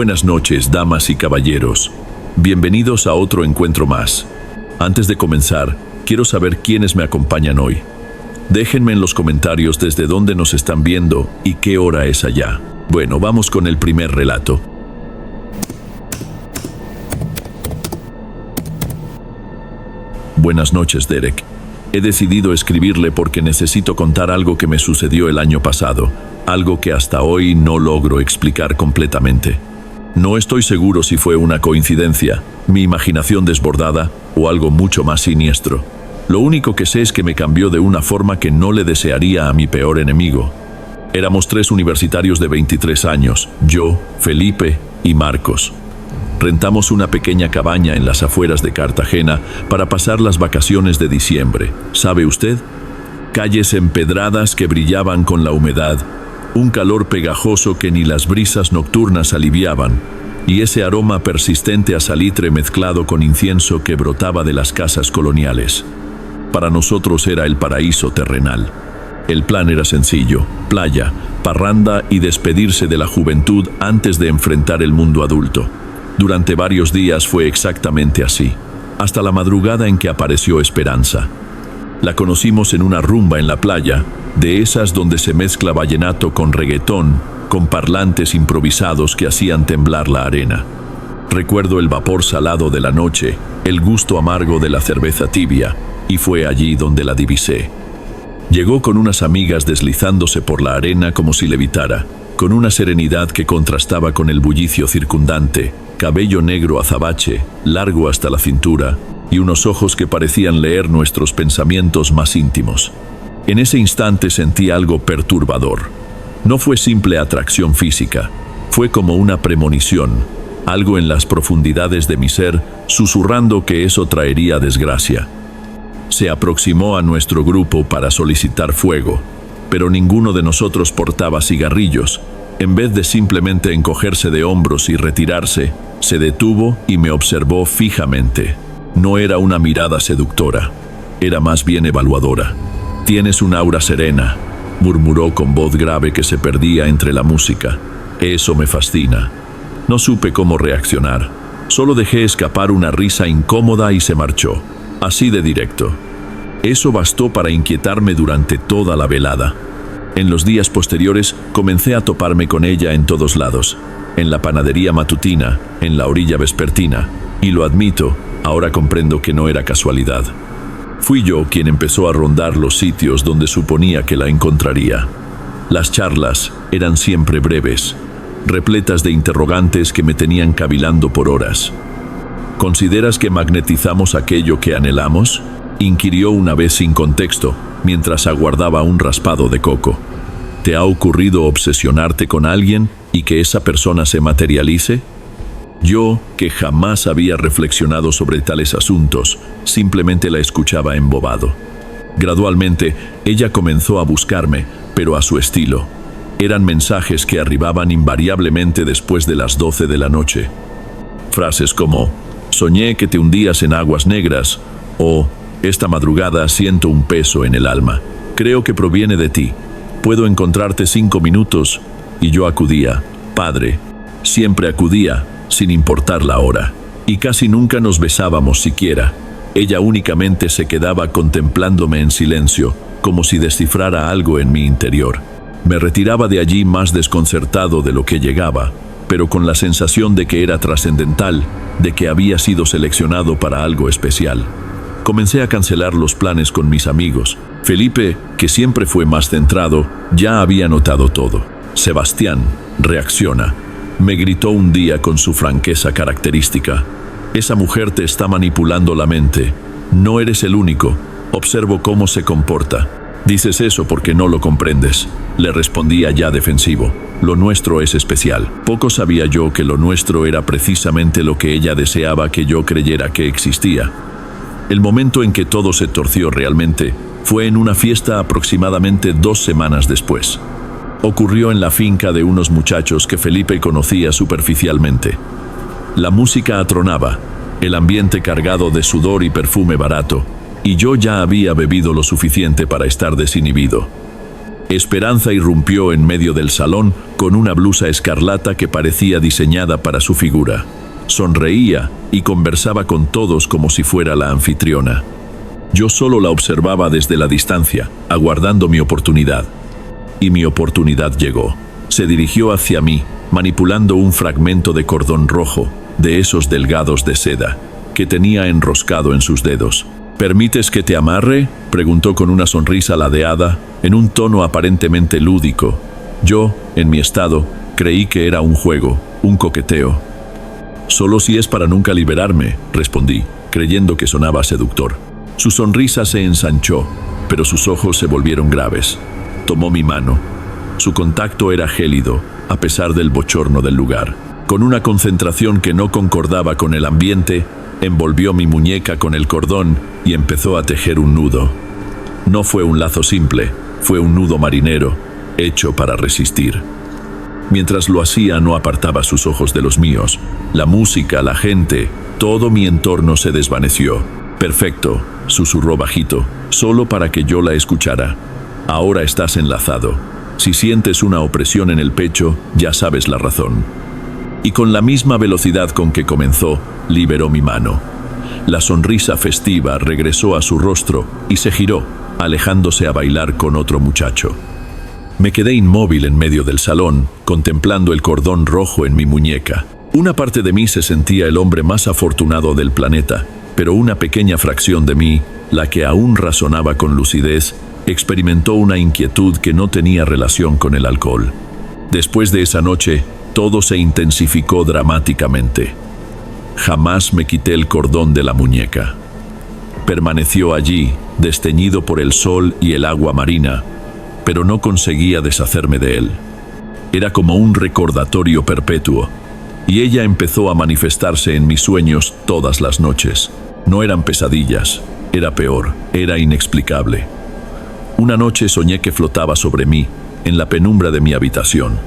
Buenas noches, damas y caballeros. Bienvenidos a otro encuentro más. Antes de comenzar, quiero saber quiénes me acompañan hoy. Déjenme en los comentarios desde dónde nos están viendo y qué hora es allá. Bueno, vamos con el primer relato. Buenas noches, Derek. He decidido escribirle porque necesito contar algo que me sucedió el año pasado, algo que hasta hoy no logro explicar completamente. No estoy seguro si fue una coincidencia, mi imaginación desbordada o algo mucho más siniestro. Lo único que sé es que me cambió de una forma que no le desearía a mi peor enemigo. Éramos 3 universitarios de 23 años, yo, Felipe y Marcos. Rentamos una pequeña cabaña en las afueras de Cartagena para pasar las vacaciones de diciembre. ¿Sabe usted? Calles empedradas que brillaban con la humedad, un calor pegajoso que ni las brisas nocturnas aliviaban, y ese aroma persistente a salitre mezclado con incienso que brotaba de las casas coloniales. Para nosotros era el paraíso terrenal. El plan era sencillo: playa, parranda y despedirse de la juventud antes de enfrentar el mundo adulto. Durante varios días fue exactamente así, hasta la madrugada en que apareció Esperanza. La conocimos en una rumba en la playa, de esas donde se mezcla vallenato con reggaetón, con parlantes improvisados que hacían temblar la arena. Recuerdo el vapor salado de la noche, el gusto amargo de la cerveza tibia, y fue allí donde la divisé. Llegó con unas amigas deslizándose por la arena como si levitara, con una serenidad que contrastaba con el bullicio circundante, cabello negro azabache, largo hasta la cintura, y unos ojos que parecían leer nuestros pensamientos más íntimos. En ese instante sentí algo perturbador. No fue simple atracción física, fue como una premonición, algo en las profundidades de mi ser, susurrando que eso traería desgracia. Se aproximó a nuestro grupo para solicitar fuego, pero ninguno de nosotros portaba cigarrillos. En vez de simplemente encogerse de hombros y retirarse, se detuvo y me observó fijamente. No era una mirada seductora, era más bien evaluadora. «Tienes un aura serena», murmuró con voz grave que se perdía entre la música. «Eso me fascina». No supe cómo reaccionar. Solo dejé escapar una risa incómoda y se marchó. Así de directo. Eso bastó para inquietarme durante toda la velada. En los días posteriores comencé a toparme con ella en todos lados. En la panadería matutina, en la orilla vespertina. Y lo admito, ahora comprendo que no era casualidad. Fui yo quien empezó a rondar los sitios donde suponía que la encontraría. Las charlas eran siempre breves, repletas de interrogantes que me tenían cavilando por horas. ¿Consideras que magnetizamos aquello que anhelamos?, inquirió una vez sin contexto, mientras aguardaba un raspado de coco. ¿Te ha ocurrido obsesionarte con alguien y que esa persona se materialice? Yo, que jamás había reflexionado sobre tales asuntos, simplemente la escuchaba embobado. Gradualmente, ella comenzó a buscarme, pero a su estilo. Eran mensajes que arribaban invariablemente después de las 12 de la noche. Frases como: «Soñé que te hundías en aguas negras», o «Esta madrugada siento un peso en el alma. Creo que proviene de ti. ¿Puedo encontrarte 5 minutos?» Y yo acudía. Padre, siempre acudía, sin importar la hora. Y casi nunca nos besábamos siquiera. Ella únicamente se quedaba contemplándome en silencio, como si descifrara algo en mi interior. Me retiraba de allí más desconcertado de lo que llegaba, pero con la sensación de que era trascendental, de que había sido seleccionado para algo especial. Comencé a cancelar los planes con mis amigos. Felipe, que siempre fue más centrado, ya había notado todo. «Sebastián, reacciona», me gritó un día con su franqueza característica. «Esa mujer te está manipulando la mente. No eres el único. Observo cómo se comporta». «Dices eso porque no lo comprendes», le respondía ya defensivo. «Lo nuestro es especial». Poco sabía yo que lo nuestro era precisamente lo que ella deseaba que yo creyera que existía. El momento en que todo se torció realmente fue en una fiesta aproximadamente 2 semanas después. Ocurrió en la finca de unos muchachos que Felipe conocía superficialmente. La música atronaba, el ambiente cargado de sudor y perfume barato, y yo ya había bebido lo suficiente para estar desinhibido. Esperanza irrumpió en medio del salón con una blusa escarlata que parecía diseñada para su figura. Sonreía y conversaba con todos como si fuera la anfitriona. Yo solo la observaba desde la distancia, aguardando mi oportunidad. Y mi oportunidad llegó. Se dirigió hacia mí, manipulando un fragmento de cordón rojo, de esos delgados de seda, que tenía enroscado en sus dedos. «¿Permites que te amarre?», preguntó con una sonrisa ladeada, en un tono aparentemente lúdico. Yo, en mi estado, creí que era un juego, un coqueteo. «Solo si es para nunca liberarme», respondí, creyendo que sonaba seductor. Su sonrisa se ensanchó, pero sus ojos se volvieron graves. Tomó mi mano. Su contacto era gélido, a pesar del bochorno del lugar. Con una concentración que no concordaba con el ambiente, envolvió mi muñeca con el cordón y empezó a tejer un nudo. No fue un lazo simple, fue un nudo marinero, hecho para resistir. Mientras lo hacía, no apartaba sus ojos de los míos. La música, la gente, todo mi entorno se desvaneció. «Perfecto», susurró bajito, solo para que yo la escuchara. «Ahora estás enlazado. Si sientes una opresión en el pecho, ya sabes la razón». Y con la misma velocidad con que comenzó, liberó mi mano. La sonrisa festiva regresó a su rostro y se giró, alejándose a bailar con otro muchacho. Me quedé inmóvil en medio del salón, contemplando el cordón rojo en mi muñeca. Una parte de mí se sentía el hombre más afortunado del planeta, pero una pequeña fracción de mí, la que aún razonaba con lucidez, experimentó una inquietud que no tenía relación con el alcohol. Después de esa noche, todo se intensificó dramáticamente. Jamás me quité el cordón de la muñeca. Permaneció allí, desteñido por el sol y el agua marina, pero no conseguía deshacerme de él. Era como un recordatorio perpetuo, y ella empezó a manifestarse en mis sueños todas las noches. No eran pesadillas, era peor, era inexplicable. Una noche soñé que flotaba sobre mí, en la penumbra de mi habitación.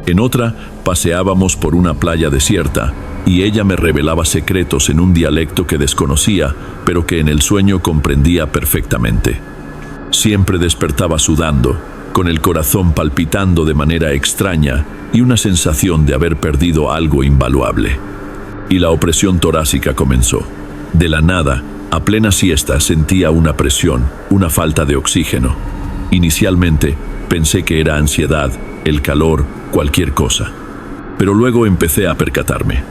En otra, paseábamos por una playa desierta, y ella me revelaba secretos en un dialecto que desconocía, pero que en el sueño comprendía perfectamente. Siempre despertaba sudando, con el corazón palpitando de manera extraña y una sensación de haber perdido algo invaluable. Y la opresión torácica comenzó. De la nada, a plena siesta, sentía una presión, una falta de oxígeno. Inicialmente, pensé que era ansiedad, el calor, cualquier cosa. Pero luego empecé a percatarme.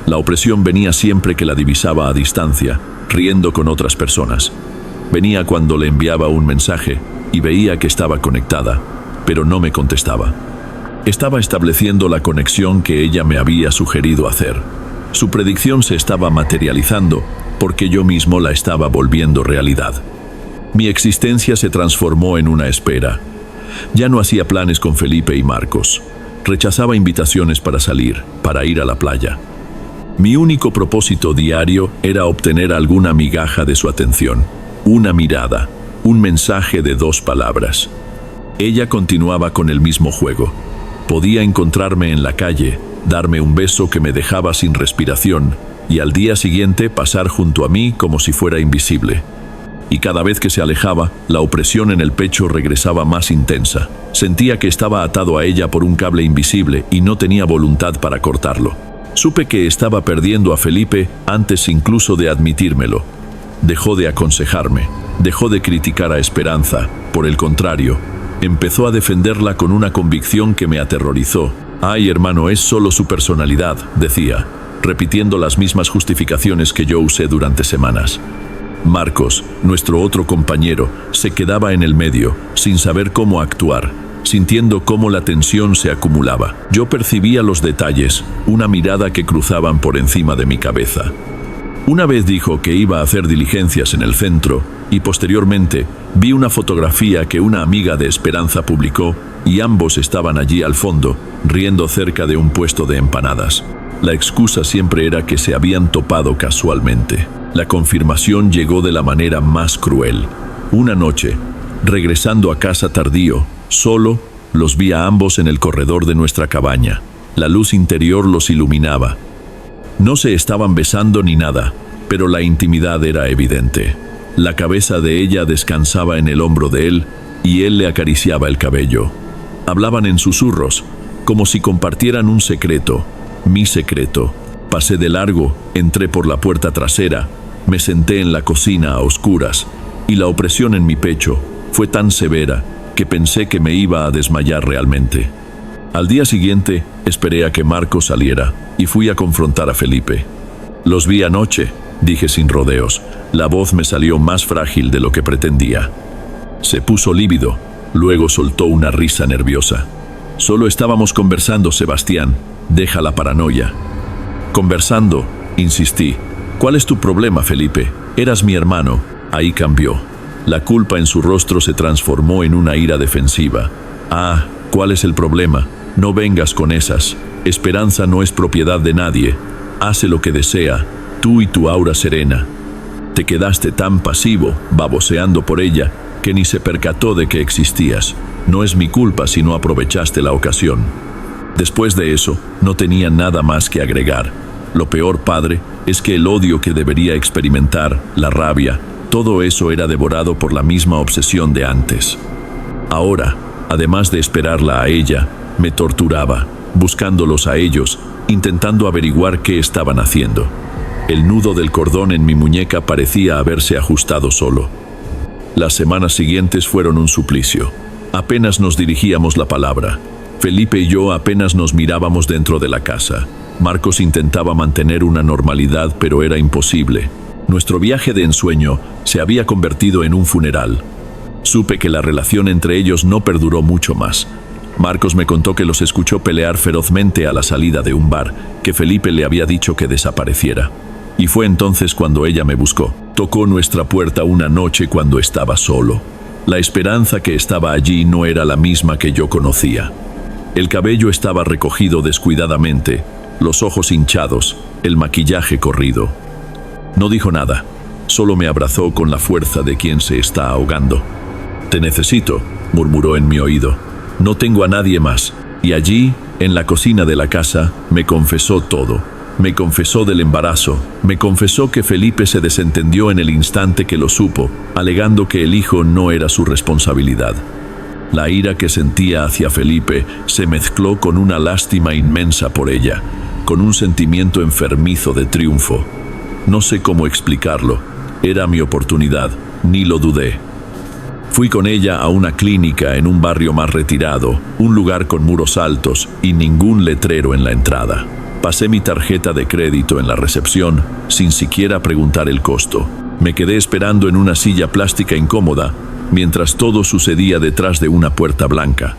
La opresión venía siempre que la divisaba a distancia, riendo con otras personas. Venía cuando le enviaba un mensaje y veía que estaba conectada, pero no me contestaba. Estaba estableciendo la conexión que ella me había sugerido hacer. Su predicción se estaba materializando porque yo mismo la estaba volviendo realidad. Mi existencia se transformó en una espera. Ya no hacía planes con Felipe y Marcos. Rechazaba invitaciones para salir, para ir a la playa. Mi único propósito diario era obtener alguna migaja de su atención, una mirada, un mensaje de 2 palabras. Ella continuaba con el mismo juego. Podía encontrarme en la calle, darme un beso que me dejaba sin respiración, y al día siguiente pasar junto a mí como si fuera invisible. Y cada vez que se alejaba, la opresión en el pecho regresaba más intensa. Sentía que estaba atado a ella por un cable invisible y no tenía voluntad para cortarlo. Supe que estaba perdiendo a Felipe antes incluso de admitírmelo. Dejó de aconsejarme, dejó de criticar a Esperanza. Por el contrario, empezó a defenderla con una convicción que me aterrorizó. «Ay, hermano, es solo su personalidad», decía, repitiendo las mismas justificaciones que yo usé durante semanas. Marcos, nuestro otro compañero, se quedaba en el medio, sin saber cómo actuar, sintiendo cómo la tensión se acumulaba. Yo percibía los detalles, una mirada que cruzaban por encima de mi cabeza. Una vez dijo que iba a hacer diligencias en el centro, y posteriormente vi una fotografía que una amiga de Esperanza publicó, y ambos estaban allí al fondo, riendo cerca de un puesto de empanadas. La excusa siempre era que se habían topado casualmente. La confirmación llegó de la manera más cruel. Una noche, regresando a casa tardío, solo, los vi a ambos en el corredor de nuestra cabaña. La luz interior los iluminaba. No se estaban besando ni nada, pero la intimidad era evidente. La cabeza de ella descansaba en el hombro de él, y él le acariciaba el cabello. Hablaban en susurros, como si compartieran un secreto, mi secreto. Pasé de largo, entré por la puerta trasera, me senté en la cocina a oscuras, y la opresión en mi pecho fue tan severa que pensé que me iba a desmayar realmente. Al día siguiente, esperé a que Marcos saliera y fui a confrontar a Felipe. «Los vi anoche», dije sin rodeos. La voz me salió más frágil de lo que pretendía. Se puso lívido, luego soltó una risa nerviosa. «Solo estábamos conversando, Sebastián. Deja la paranoia». «Conversando», insistí. «¿Cuál es tu problema, Felipe? Eras mi hermano». Ahí cambió. La culpa en su rostro se transformó en una ira defensiva. «Ah, ¿cuál es el problema? No vengas con esas. Esperanza no es propiedad de nadie. Hace lo que desea, tú y tu aura serena. Te quedaste tan pasivo, baboseando por ella, que ni se percató de que existías. No es mi culpa si no aprovechaste la ocasión». Después de eso, no tenía nada más que agregar. Lo peor, padre, es que el odio que debería experimentar, la rabia, todo eso era devorado por la misma obsesión de antes. Ahora, además de esperarla a ella, me torturaba, buscándolos a ellos, intentando averiguar qué estaban haciendo. El nudo del cordón en mi muñeca parecía haberse ajustado solo. Las semanas siguientes fueron un suplicio. Apenas nos dirigíamos la palabra. Felipe y yo apenas nos mirábamos dentro de la casa. Marcos intentaba mantener una normalidad, pero era imposible. Nuestro viaje de ensueño se había convertido en un funeral. Supe que la relación entre ellos no perduró mucho más. Marcos me contó que los escuchó pelear ferozmente a la salida de un bar, que Felipe le había dicho que desapareciera. Y fue entonces cuando ella me buscó. Tocó nuestra puerta una noche cuando estaba solo. La esperanza que estaba allí no era la misma que yo conocía. El cabello estaba recogido descuidadamente, los ojos hinchados, el maquillaje corrido. No dijo nada, solo me abrazó con la fuerza de quien se está ahogando. «Te necesito», murmuró en mi oído. «No tengo a nadie más». Y allí, en la cocina de la casa, me confesó todo. Me confesó del embarazo, me confesó que Felipe se desentendió en el instante que lo supo, alegando que el hijo no era su responsabilidad. La ira que sentía hacia Felipe se mezcló con una lástima inmensa por ella, con un sentimiento enfermizo de triunfo. No sé cómo explicarlo. Era mi oportunidad, ni lo dudé. Fui con ella a una clínica en un barrio más retirado, un lugar con muros altos y ningún letrero en la entrada. Pasé mi tarjeta de crédito en la recepción sin siquiera preguntar el costo. Me quedé esperando en una silla plástica incómoda mientras todo sucedía detrás de una puerta blanca.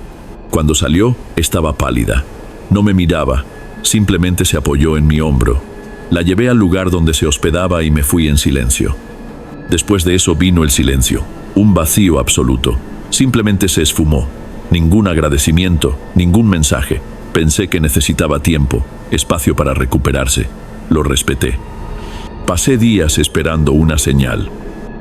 Cuando salió, estaba pálida. No me miraba, simplemente se apoyó en mi hombro. La llevé al lugar donde se hospedaba y me fui en silencio. Después de eso vino el silencio, un vacío absoluto. Simplemente se esfumó. Ningún agradecimiento, ningún mensaje. Pensé que necesitaba tiempo, espacio para recuperarse. Lo respeté. Pasé días esperando una señal,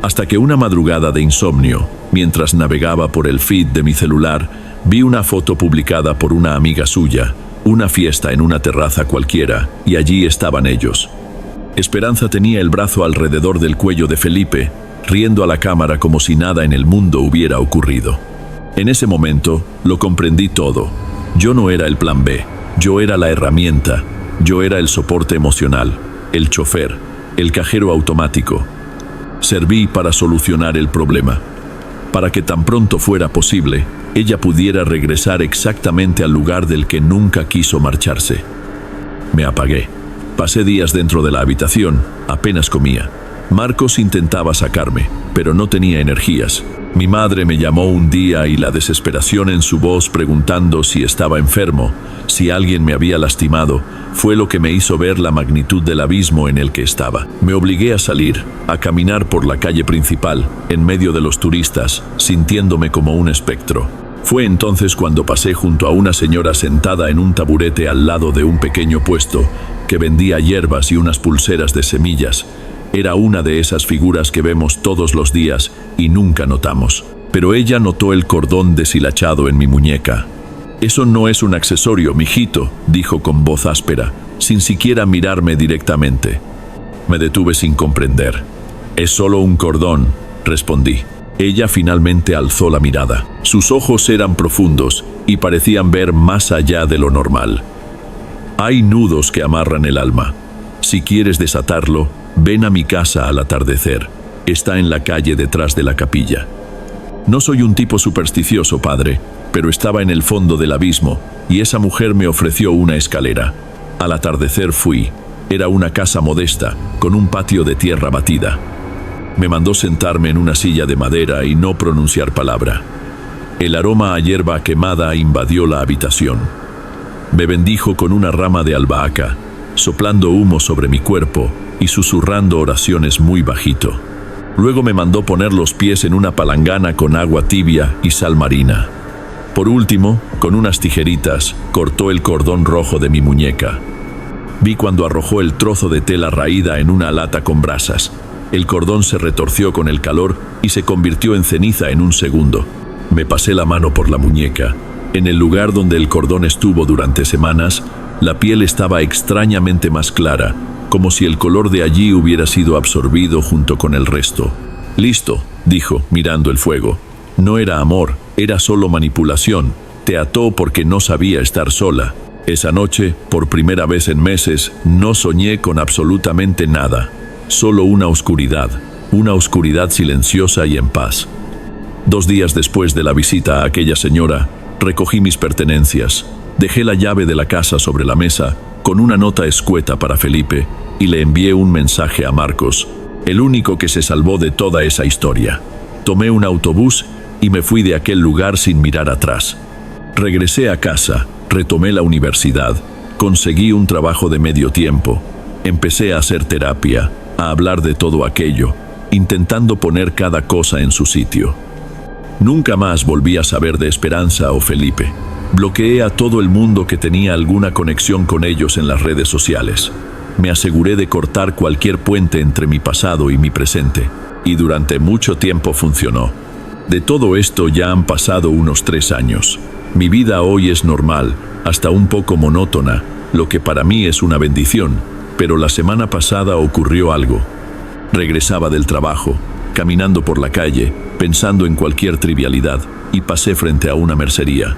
hasta que una madrugada de insomnio, mientras navegaba por el feed de mi celular, vi una foto publicada por una amiga suya, una fiesta en una terraza cualquiera, y allí estaban ellos. Esperanza tenía el brazo alrededor del cuello de Felipe, riendo a la cámara como si nada en el mundo hubiera ocurrido. En ese momento, lo comprendí todo. Yo no era el plan B, yo era la herramienta, yo era el soporte emocional, el chofer, el cajero automático. Serví para solucionar el problema, para que tan pronto fuera posible, ella pudiera regresar exactamente al lugar del que nunca quiso marcharse. Me apagué. Pasé días dentro de la habitación, apenas comía. Marcos intentaba sacarme, pero no tenía energías. Mi madre me llamó un día y la desesperación en su voz preguntando si estaba enfermo, si alguien me había lastimado, fue lo que me hizo ver la magnitud del abismo en el que estaba. Me obligué a salir, a caminar por la calle principal, en medio de los turistas, sintiéndome como un espectro. Fue entonces cuando pasé junto a una señora sentada en un taburete al lado de un pequeño puesto que vendía hierbas y unas pulseras de semillas. Era una de esas figuras que vemos todos los días y nunca notamos. Pero ella notó el cordón deshilachado en mi muñeca. «Eso no es un accesorio, mijito», dijo con voz áspera, sin siquiera mirarme directamente. Me detuve sin comprender. «Es solo un cordón», respondí. Ella finalmente alzó la mirada. Sus ojos eran profundos y parecían ver más allá de lo normal. Hay nudos que amarran el alma. Si quieres desatarlo, ven a mi casa al atardecer. Está en la calle detrás de la capilla. No soy un tipo supersticioso, padre, pero estaba en el fondo del abismo y esa mujer me ofreció una escalera. Al atardecer fui. Era una casa modesta, con un patio de tierra batida. Me mandó sentarme en una silla de madera y no pronunciar palabra. El aroma a hierba quemada invadió la habitación. Me bendijo con una rama de albahaca, soplando humo sobre mi cuerpo y susurrando oraciones muy bajito. Luego me mandó poner los pies en una palangana con agua tibia y sal marina. Por último, con unas tijeritas, cortó el cordón rojo de mi muñeca. Vi cuando arrojó el trozo de tela raída en una lata con brasas. El cordón se retorció con el calor y se convirtió en ceniza en un segundo. Me pasé la mano por la muñeca. En el lugar donde el cordón estuvo durante semanas, la piel estaba extrañamente más clara, como si el color de allí hubiera sido absorbido junto con el resto. «Listo», dijo, mirando el fuego. No era amor, era solo manipulación. Te ató porque no sabía estar sola. Esa noche, por primera vez en meses, no soñé con absolutamente nada. Solo una oscuridad silenciosa y en paz. 2 días después de la visita a aquella señora, recogí mis pertenencias. Dejé la llave de la casa sobre la mesa, con una nota escueta para Felipe, y le envié un mensaje a Marcos, el único que se salvó de toda esa historia. Tomé un autobús y me fui de aquel lugar sin mirar atrás. Regresé a casa, retomé la universidad, conseguí un trabajo de medio tiempo, empecé a hacer terapia, a hablar de todo aquello, intentando poner cada cosa en su sitio. Nunca más volví a saber de Esperanza o Felipe. Bloqueé a todo el mundo que tenía alguna conexión con ellos en las redes sociales. Me aseguré de cortar cualquier puente entre mi pasado y mi presente, y durante mucho tiempo funcionó. De todo esto ya han pasado unos 3 años. Mi vida hoy es normal, hasta un poco monótona, lo que para mí es una bendición, pero la semana pasada ocurrió algo. Regresaba del trabajo, caminando por la calle, pensando en cualquier trivialidad, y pasé frente a una mercería.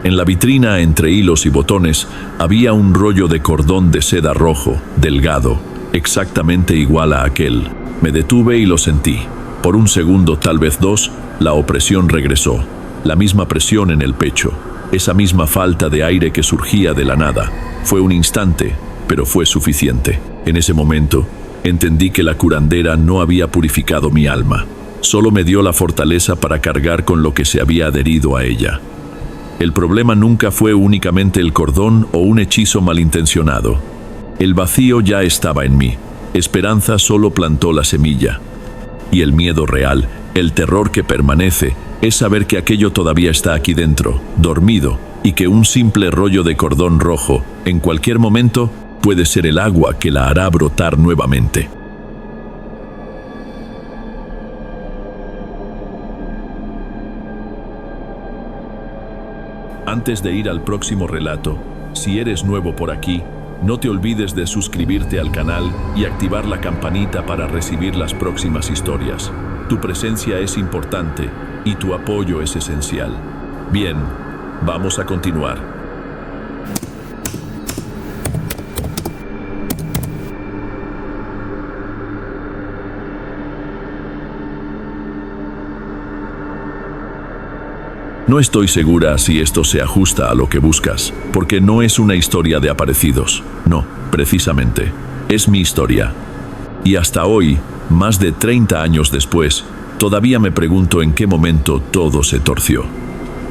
En la vitrina, entre hilos y botones, había un rollo de cordón de seda rojo, delgado, exactamente igual a aquel. Me detuve y lo sentí. Por un segundo, tal vez 2, la opresión regresó. La misma presión en el pecho, esa misma falta de aire que surgía de la nada. Fue un instante, pero fue suficiente. En ese momento, entendí que la curandera no había purificado mi alma. Solo me dio la fortaleza para cargar con lo que se había adherido a ella. El problema nunca fue únicamente el cordón o un hechizo malintencionado. El vacío ya estaba en mí. Esperanza solo plantó la semilla. Y el miedo real, el terror que permanece, es saber que aquello todavía está aquí dentro, dormido, y que un simple rollo de cordón rojo, en cualquier momento, puede ser el agua que la hará brotar nuevamente. Antes de ir al próximo relato, si eres nuevo por aquí, no te olvides de suscribirte al canal y activar la campanita para recibir las próximas historias. Tu presencia es importante y tu apoyo es esencial. Bien, vamos a continuar. No estoy segura si esto se ajusta a lo que buscas, porque no es una historia de aparecidos. No, precisamente, es mi historia. Y hasta hoy, más de 30 años después, todavía me pregunto en qué momento todo se torció.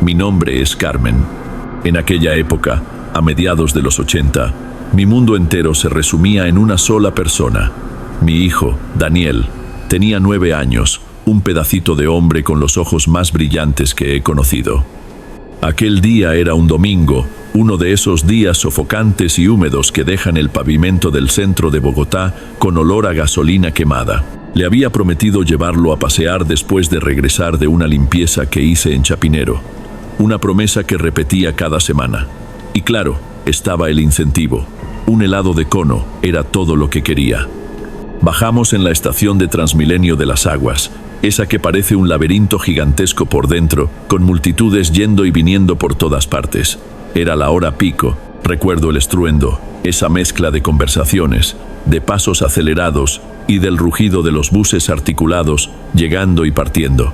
Mi nombre es Carmen. En aquella época, a mediados de los 80, mi mundo entero se resumía en una sola persona. Mi hijo, Daniel, tenía 9 años, un pedacito de hombre con los ojos más brillantes que he conocido. Aquel día era un domingo, uno de esos días sofocantes y húmedos que dejan el pavimento del centro de Bogotá con olor a gasolina quemada. Le había prometido llevarlo a pasear después de regresar de una limpieza que hice en Chapinero, una promesa que repetía cada semana. Y claro, estaba el incentivo. Un helado de cono era todo lo que quería. Bajamos en la estación de Transmilenio de las Aguas, esa que parece un laberinto gigantesco por dentro, con multitudes yendo y viniendo por todas partes. Era la hora pico, recuerdo el estruendo, esa mezcla de conversaciones, de pasos acelerados y del rugido de los buses articulados, llegando y partiendo.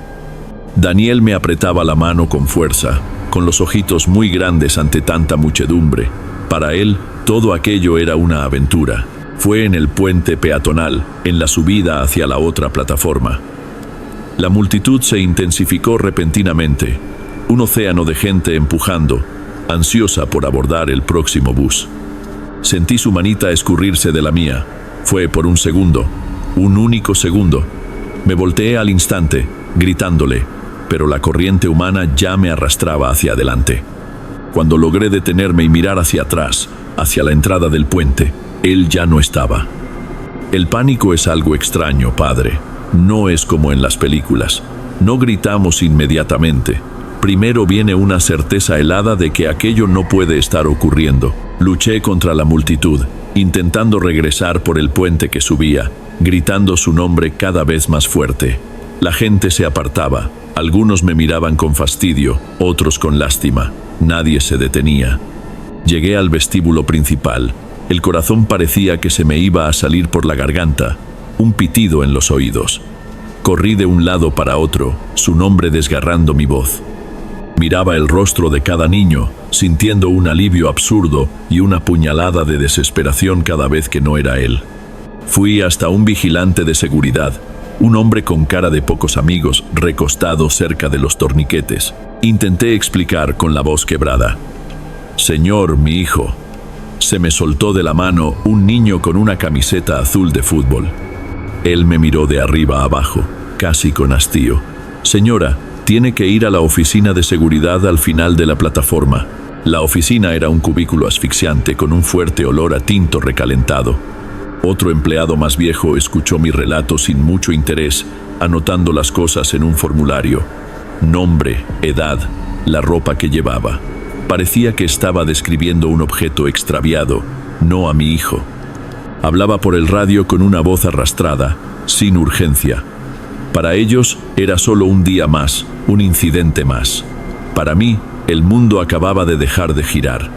Daniel me apretaba la mano con fuerza, con los ojitos muy grandes ante tanta muchedumbre. Para él, todo aquello era una aventura. Fue en el puente peatonal, en la subida hacia la otra plataforma. La multitud se intensificó repentinamente, un océano de gente empujando, ansiosa por abordar el próximo bus. Sentí su manita escurrirse de la mía. Fue por un segundo, un único segundo. Me volteé al instante, gritándole, pero la corriente humana ya me arrastraba hacia adelante. Cuando logré detenerme y mirar hacia atrás, hacia la entrada del puente, él ya no estaba. El pánico es algo extraño, padre. No es como en las películas. No gritamos inmediatamente. Primero viene una certeza helada de que aquello no puede estar ocurriendo. Luché contra la multitud, intentando regresar por el puente que subía, gritando su nombre cada vez más fuerte. La gente se apartaba. Algunos me miraban con fastidio, otros con lástima. Nadie se detenía. Llegué al vestíbulo principal. El corazón parecía que se me iba a salir por la garganta, un pitido en los oídos. Corrí de un lado para otro, su nombre desgarrando mi voz. Miraba el rostro de cada niño, sintiendo un alivio absurdo y una puñalada de desesperación cada vez que no era él. Fui hasta un vigilante de seguridad, un hombre con cara de pocos amigos, recostado cerca de los torniquetes. Intenté explicar con la voz quebrada. «Señor, mi hijo». Se me soltó de la mano un niño con una camiseta azul de fútbol. Él me miró de arriba a abajo, casi con hastío. «Señora, tiene que ir a la oficina de seguridad al final de la plataforma». La oficina era un cubículo asfixiante con un fuerte olor a tinto recalentado. Otro empleado más viejo escuchó mi relato sin mucho interés, anotando las cosas en un formulario. Nombre, edad, la ropa que llevaba. Parecía que estaba describiendo un objeto extraviado, no a mi hijo. Hablaba por el radio con una voz arrastrada, sin urgencia. Para ellos era solo un día más, un incidente más. Para mí, el mundo acababa de dejar de girar.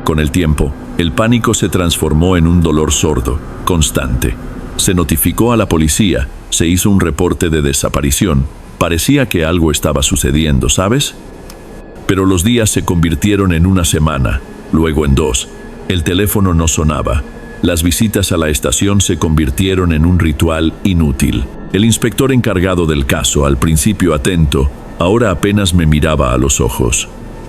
Con el tiempo, el pánico se transformó en un dolor sordo, constante. Se notificó a la policía, se hizo un reporte de desaparición. Parecía que algo estaba sucediendo, ¿sabes? Pero los días se convirtieron en una semana, luego en 2. El teléfono no sonaba. Las visitas a la estación se convirtieron en un ritual inútil. El inspector encargado del caso, al principio atento, ahora apenas me miraba a los ojos.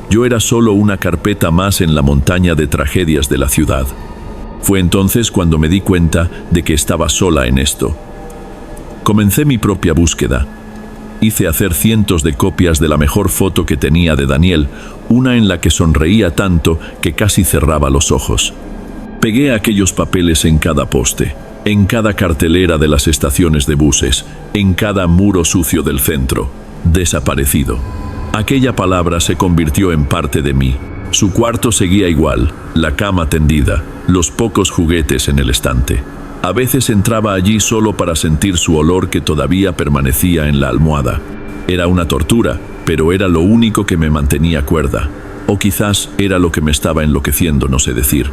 Yo era solo una carpeta más en la montaña de tragedias de la ciudad. Fue entonces cuando me di cuenta de que estaba sola en esto. Comencé mi propia búsqueda. Hice hacer cientos de copias de la mejor foto que tenía de Daniel, una en la que sonreía tanto que casi cerraba los ojos. Pegué aquellos papeles en cada poste, en cada cartelera de las estaciones de buses, en cada muro sucio del centro. Desaparecido. Aquella palabra se convirtió en parte de mí. Su cuarto seguía igual, la cama tendida, los pocos juguetes en el estante. A veces entraba allí solo para sentir su olor que todavía permanecía en la almohada. Era una tortura, pero era lo único que me mantenía cuerda. O quizás era lo que me estaba enloqueciendo, no sé decir.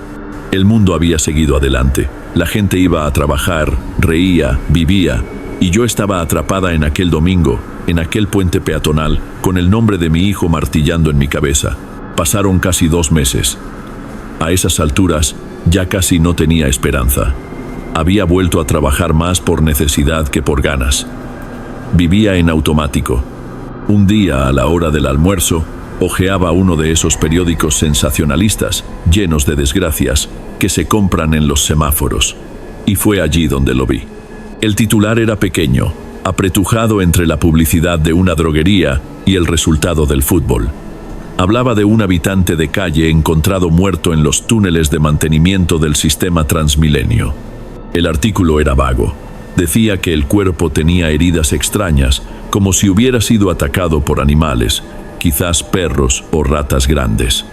El mundo había seguido adelante. La gente iba a trabajar, reía, vivía, y yo estaba atrapada en aquel domingo, en aquel puente peatonal, con el nombre de mi hijo martillando en mi cabeza. Pasaron casi 2 meses. A esas alturas, ya casi no tenía esperanza. Había vuelto a trabajar más por necesidad que por ganas. Vivía en automático. Un día, a la hora del almuerzo, hojeaba uno de esos periódicos sensacionalistas, llenos de desgracias, que se compran en los semáforos. Y fue allí donde lo vi. El titular era pequeño, apretujado entre la publicidad de una droguería y el resultado del fútbol. Hablaba de un habitante de calle encontrado muerto en los túneles de mantenimiento del sistema Transmilenio. El artículo era vago. Decía que el cuerpo tenía heridas extrañas, como si hubiera sido atacado por animales, quizás perros o ratas grandes.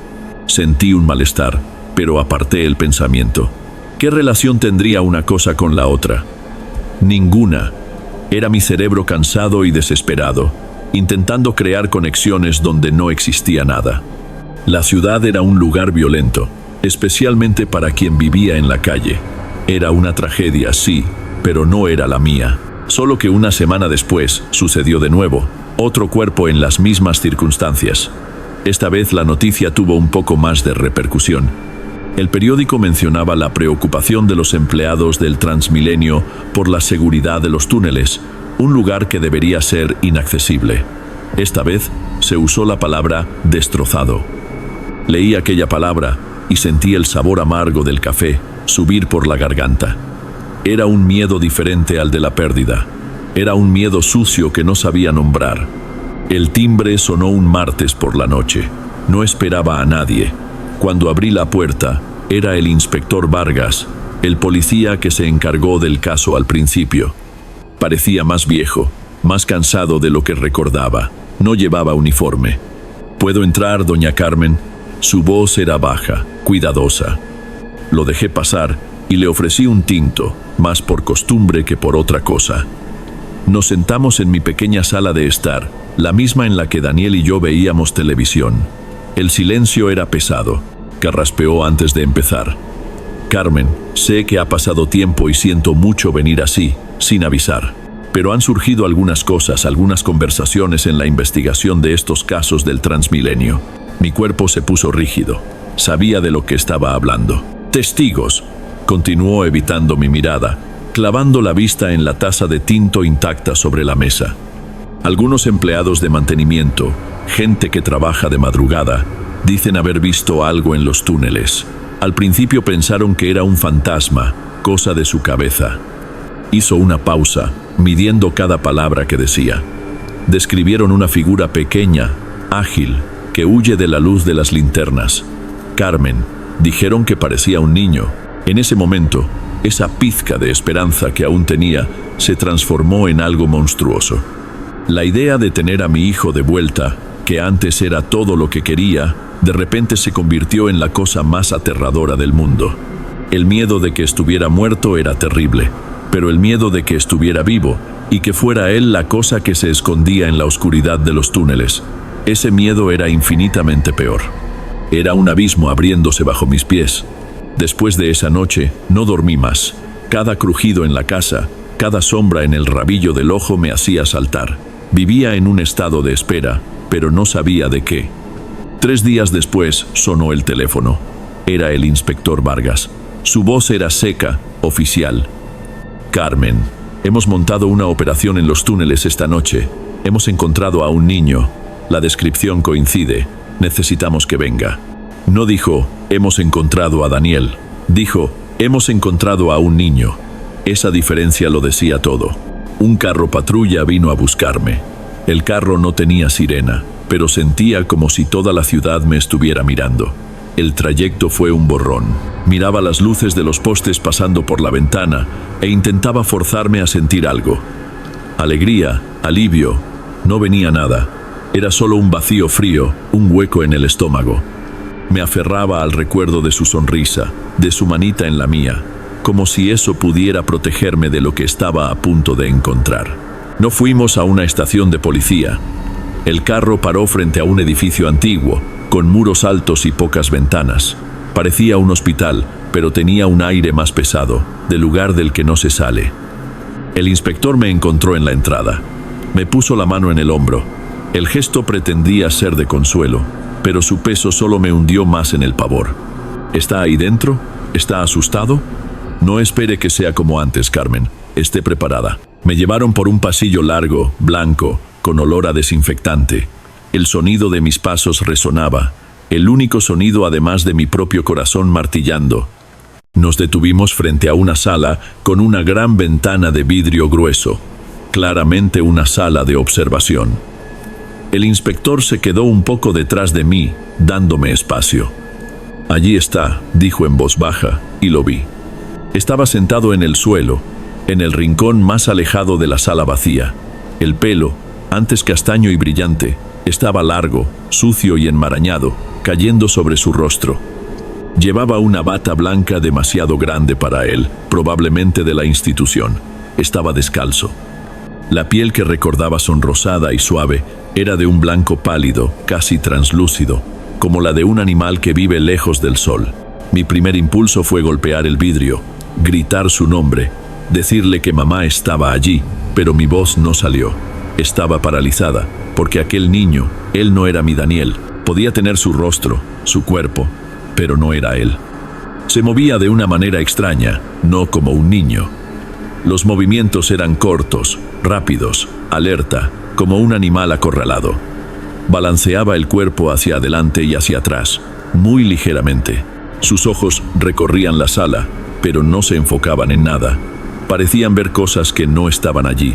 Sentí un malestar, pero aparté el pensamiento. ¿Qué relación tendría una cosa con la otra? Ninguna. Era mi cerebro cansado y desesperado, intentando crear conexiones donde no existía nada. La ciudad era un lugar violento, especialmente para quien vivía en la calle. Era una tragedia, sí, pero no era la mía. Solo que una semana después sucedió de nuevo, otro cuerpo en las mismas circunstancias. Esta vez la noticia tuvo un poco más de repercusión. El periódico mencionaba la preocupación de los empleados del Transmilenio por la seguridad de los túneles, un lugar que debería ser inaccesible. Esta vez se usó la palabra destrozado. Leí aquella palabra y sentí el sabor amargo del café subir por la garganta. Era un miedo diferente al de la pérdida. Era un miedo sucio que no sabía nombrar. El timbre sonó un martes por la noche. No esperaba a nadie. Cuando abrí la puerta, era el inspector Vargas, el policía que se encargó del caso al principio. Parecía más viejo, más cansado de lo que recordaba. No llevaba uniforme. ¿Puedo entrar, doña Carmen? Su voz era baja, cuidadosa. Lo dejé pasar y le ofrecí un tinto, más por costumbre que por otra cosa. Nos sentamos en mi pequeña sala de estar, la misma en la que Daniel y yo veíamos televisión. El silencio era pesado. Carraspeó antes de empezar. Carmen, sé que ha pasado tiempo y siento mucho venir así, sin avisar. Pero han surgido algunas cosas, algunas conversaciones en la investigación de estos casos del Transmilenio. Mi cuerpo se puso rígido. Sabía de lo que estaba hablando. Testigos, continuó evitando mi mirada, clavando la vista en la taza de tinto intacta sobre la mesa. Algunos empleados de mantenimiento, gente que trabaja de madrugada, dicen haber visto algo en los túneles. Al principio pensaron que era un fantasma, cosa de su cabeza. Hizo una pausa, midiendo cada palabra que decía. Describieron una figura pequeña, ágil, que huye de la luz de las linternas. Carmen, dijeron que parecía un niño. En ese momento, esa pizca de esperanza que aún tenía se transformó en algo monstruoso. La idea de tener a mi hijo de vuelta, que antes era todo lo que quería, de repente se convirtió en la cosa más aterradora del mundo. El miedo de que estuviera muerto era terrible, pero el miedo de que estuviera vivo y que fuera él la cosa que se escondía en la oscuridad de los túneles, ese miedo era infinitamente peor. Era un abismo abriéndose bajo mis pies. Después de esa noche, no dormí más. Cada crujido en la casa, cada sombra en el rabillo del ojo me hacía saltar. Vivía en un estado de espera, pero no sabía de qué. 3 días después sonó el teléfono. Era el inspector Vargas. Su voz era seca, oficial. Carmen, hemos montado una operación en los túneles esta noche. Hemos encontrado a un niño. La descripción coincide. Necesitamos que venga. No dijo, hemos encontrado a Daniel. Dijo, hemos encontrado a un niño. Esa diferencia lo decía todo. Un carro patrulla vino a buscarme. El carro no tenía sirena, pero sentía como si toda la ciudad me estuviera mirando. El trayecto fue un borrón. Miraba las luces de los postes pasando por la ventana e intentaba forzarme a sentir algo. Alegría, alivio, no venía nada. Era solo un vacío frío, un hueco en el estómago. Me aferraba al recuerdo de su sonrisa, de su manita en la mía, como si eso pudiera protegerme de lo que estaba a punto de encontrar. No fuimos a una estación de policía. El carro paró frente a un edificio antiguo, con muros altos y pocas ventanas. Parecía un hospital, pero tenía un aire más pesado, del lugar del que no se sale. El inspector me encontró en la entrada. Me puso la mano en el hombro. El gesto pretendía ser de consuelo, pero su peso solo me hundió más en el pavor. ¿Está ahí dentro? ¿Está asustado? No espere que sea como antes, Carmen. Esté preparada. Me llevaron por un pasillo largo, blanco, con olor a desinfectante. El sonido de mis pasos resonaba, el único sonido además de mi propio corazón martillando. Nos detuvimos frente a una sala con una gran ventana de vidrio grueso, claramente una sala de observación. El inspector se quedó un poco detrás de mí, dándome espacio. Allí está, dijo en voz baja, y lo vi. Estaba sentado en el suelo, en el rincón más alejado de la sala vacía. El pelo, antes castaño y brillante, estaba largo, sucio y enmarañado, cayendo sobre su rostro. Llevaba una bata blanca demasiado grande para él, probablemente de la institución. Estaba descalzo. La piel, que recordaba sonrosada y suave, era de un blanco pálido, casi translúcido, como la de un animal que vive lejos del sol. Mi primer impulso fue golpear el vidrio, gritar su nombre, decirle que mamá estaba allí, pero mi voz no salió. Estaba paralizada, porque aquel niño, él no era mi Daniel. Podía tener su rostro, su cuerpo, pero no era él. Se movía de una manera extraña, no como un niño. Los movimientos eran cortos, rápidos, alerta, como un animal acorralado. Balanceaba el cuerpo hacia adelante y hacia atrás, muy ligeramente. Sus ojos recorrían la sala, pero no se enfocaban en nada. Parecían ver cosas que no estaban allí.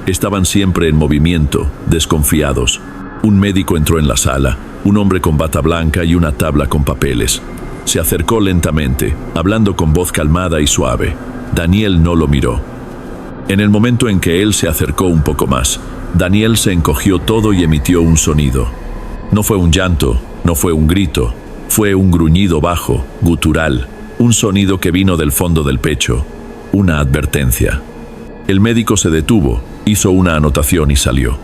Estaban siempre en movimiento, desconfiados. Un médico entró en la sala, un hombre con bata blanca y una tabla con papeles. Se acercó lentamente, hablando con voz calmada y suave. Daniel no lo miró. En el momento en que él se acercó un poco más, Daniel se encogió todo y emitió un sonido. No fue un llanto, no fue un grito, fue un gruñido bajo, gutural, un sonido que vino del fondo del pecho, una advertencia. El médico se detuvo, hizo una anotación y salió.